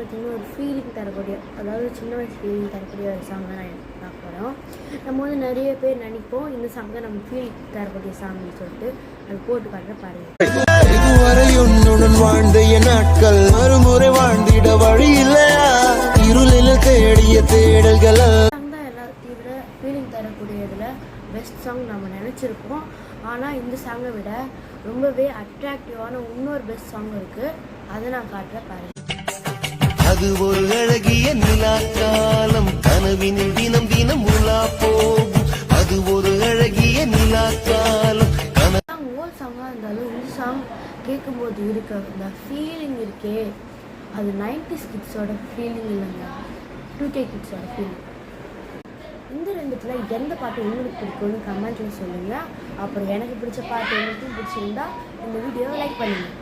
பார்த்திங்கன்னா ஒரு ஃபீலிங் தரக்கூடிய, அதாவது சின்ன வயசு ஃபீலிங் தரக்கூடிய ஒரு சாங் தான் நான் பார்க்க போகிறோம். நம்ம வந்து நிறைய பேர் நினைப்போம் இந்த சாங் தான் நம்ம ஃபீலிங் தரக்கூடிய சாங்னு சொல்லிட்டு. அது போட்டு காட்டுற பாருங்க. இதுவரை உன்னுடன் வாழ்ந்த என் நாட்கள் மறுமுறை வாழ்ந்திட வழி இல்லையா, இருளில் தேடிய தேடல்கள் சாங் தான் எல்லாத்தையும் விட ஃபீலிங் தரக்கூடியதில் பெஸ்ட் சாங் நம்ம நினச்சிருப்போம். ஆனால் இந்த சாங்கை விட ரொம்பவே அட்ராக்டிவான இன்னொரு பெஸ்ட் சாங் இருக்குது. அதை நான் காட்டுற பாருங்க. அது ஒரு அழகிய நிலா காலம், கனவினில் தினம் தினம் உலா போகும். அது ஒரு அழகிய நிலா காலம். ஓல்ட் சாங்காக இருந்தாலும் இந்த சாங் கேட்கும்போது இருக்க இந்த ஃபீலிங் இருக்கே, அது 90s கிட்ஸோட ஃபீலிங் இல்லைங்க, 2K கிட்ஸோட ஃபீலிங். இந்த ரெண்டுத்தில் எந்த பாட்டு உங்களுக்கு பிடிக்கும்னு கமெண்ட்டில் சொல்லுங்கள். அப்புறம் எனக்கு பிடிச்ச பாட்டு உங்களுக்கும் பிடிச்சிருந்தா இந்த வீடியோவை லைக் பண்ணுங்கள்.